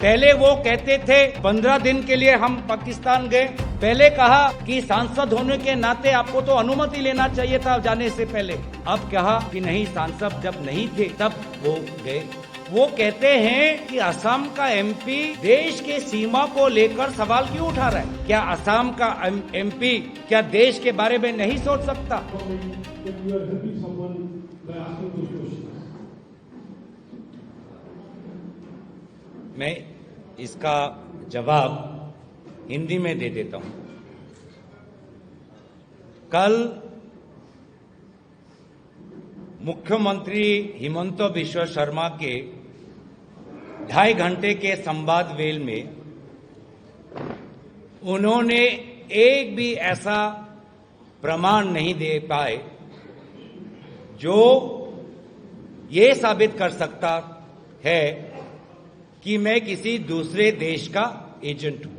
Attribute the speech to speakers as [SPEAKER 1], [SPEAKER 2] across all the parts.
[SPEAKER 1] पहले वो कहते थे 15 दिन के लिए हम पाकिस्तान गए। पहले कहा कि सांसद होने के नाते आपको तो अनुमति लेना चाहिए था जाने से पहले। अब कहा कि नहीं, सांसद जब नहीं थे तब वो गए। वो कहते हैं कि असम का एमपी देश के सीमा को लेकर सवाल क्यों उठा रहा है? क्या असम का एमपी क्या देश के बारे में नहीं सोच सकता? मैं इसका जवाब हिंदी में दे देता हूं। कल मुख्यमंत्री हिमंत बिश्व शर्मा के 2.5 घंटे के संवाद वेल में उन्होंने एक भी ऐसा प्रमाण नहीं दे पाए जो ये साबित कर सकता है कि मैं किसी दूसरे देश का एजेंट हूं।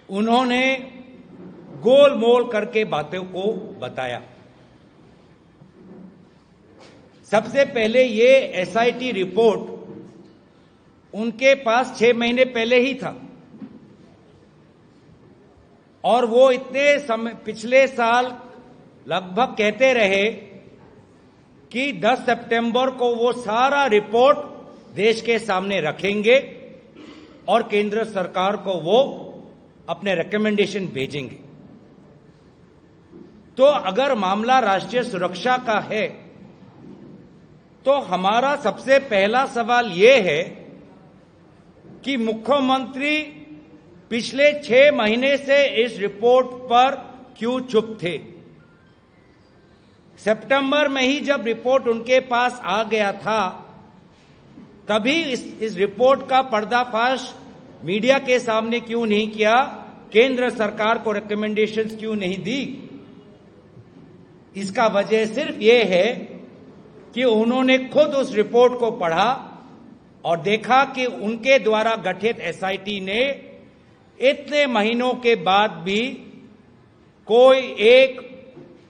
[SPEAKER 1] उन्होंने गोलमोल करके बातों को बताया। सबसे पहले ये एसआईटी रिपोर्ट उनके पास 6 महीने पहले ही था और वो इतने समय पिछले साल लगभग कहते रहे कि 10 सितंबर को वो सारा रिपोर्ट देश के सामने रखेंगे और केंद्र सरकार को वो अपने रिकमेंडेशन भेजेंगे। तो अगर मामला राष्ट्रीय सुरक्षा का है तो हमारा सबसे पहला सवाल ये है कि मुख्यमंत्री पिछले 6 महीने से इस रिपोर्ट पर क्यों चुप थे? सितंबर में ही जब रिपोर्ट उनके पास आ गया था तभी इस रिपोर्ट का पर्दाफाश मीडिया के सामने क्यों नहीं किया? केंद्र सरकार को रिकमेंडेशंस क्यों नहीं दी? इसका वजह सिर्फ ये है कि उन्होंने खुद उस रिपोर्ट को पढ़ा और देखा कि उनके द्वारा गठित एसआईटी ने इतने महीनों के बाद भी कोई एक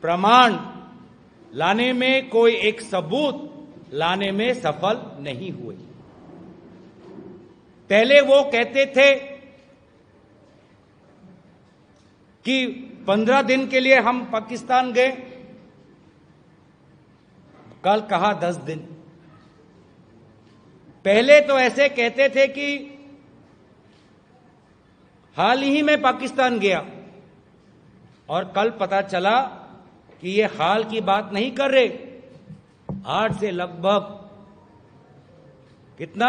[SPEAKER 1] प्रमाण लाने में, कोई एक सबूत लाने में सफल नहीं हुए। पहले वो कहते थे कि 15 दिन के लिए हम पाकिस्तान गए, कल कहा 10 दिन। पहले तो ऐसे कहते थे कि हाल ही में पाकिस्तान गया और कल पता चला कि ये हाल की बात नहीं कर रहे। आज से लगभग कितना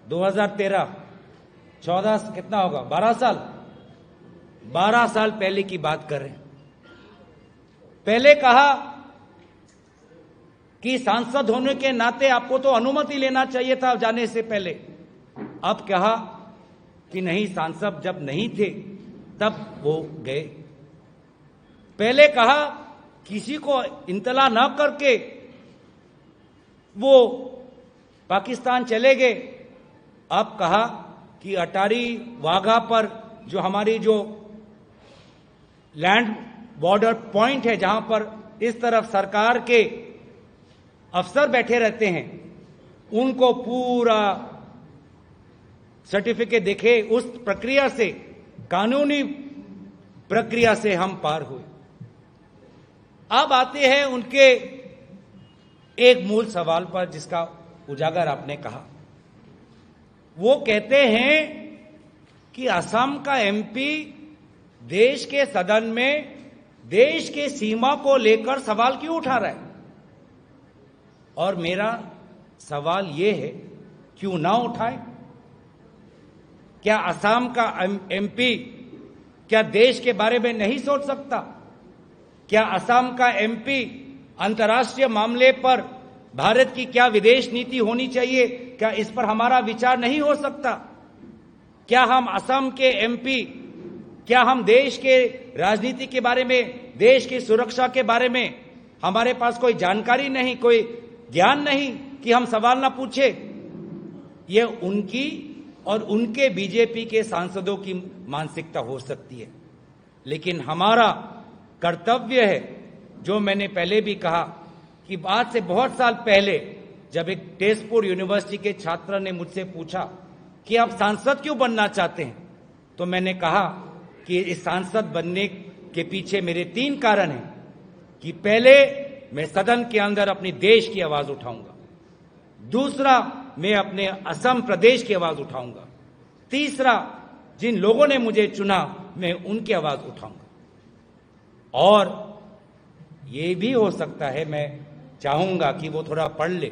[SPEAKER 1] 2013 14 कितना होगा 12 साल पहले की बात कर रहे हैं। पहले कहा कि सांसद होने के नाते आपको तो अनुमति लेना चाहिए था जाने से पहले। अब कहा कि नहीं, सांसद जब नहीं थे तब वो गए। पहले कहा किसी को इत्तला न करके वो पाकिस्तान चले गए। अब कहा कि अटारी वाघा पर जो हमारी जो लैंड बॉर्डर पॉइंट है, जहां पर इस तरफ सरकार के अफसर बैठे रहते हैं, उनको पूरा सर्टिफिकेट देखे। उस प्रक्रिया से, कानूनी प्रक्रिया से हम पार हुए। अब आते हैं उनके एक मूल सवाल पर जिसका उजागर आपने कहा। वो कहते हैं कि असम का एमपी देश के सदन में देश के सीमा को लेकर सवाल क्यों उठा रहा है? और मेरा सवाल ये है, क्यों ना उठाए? क्या असम का एमपी क्या देश के बारे में नहीं सोच सकता? क्या असम का एमपी अंतर्राष्ट्रीय मामले पर भारत की क्या विदेश नीति होनी चाहिए, क्या इस पर हमारा विचार नहीं हो सकता? क्या हम असम के एमपी, क्या हम देश के राजनीति के बारे में, देश की सुरक्षा के बारे में हमारे पास कोई जानकारी नहीं, कोई ज्ञान नहीं कि हम सवाल ना पूछे? ये उनकी और उनके बीजेपी के सांसदों की मानसिकता हो सकती है, लेकिन हमारा कर्तव्य है, जो मैंने पहले भी कहा कि आज से बहुत साल पहले जब एक तेजपुर यूनिवर्सिटी के छात्र ने मुझसे पूछा कि आप सांसद क्यों बनना चाहते हैं, तो मैंने कहा कि इस सांसद बनने के पीछे मेरे 3 कारण हैं कि पहले मैं सदन के अंदर अपनी देश की आवाज उठाऊंगा, दूसरा मैं अपने असम प्रदेश की आवाज उठाऊंगा, तीसरा जिन लोगों ने मुझे चुना मैं उनकी आवाज उठाऊंगा। और ये भी हो सकता है मैं चाहूंगा कि वो थोड़ा पढ़ ले,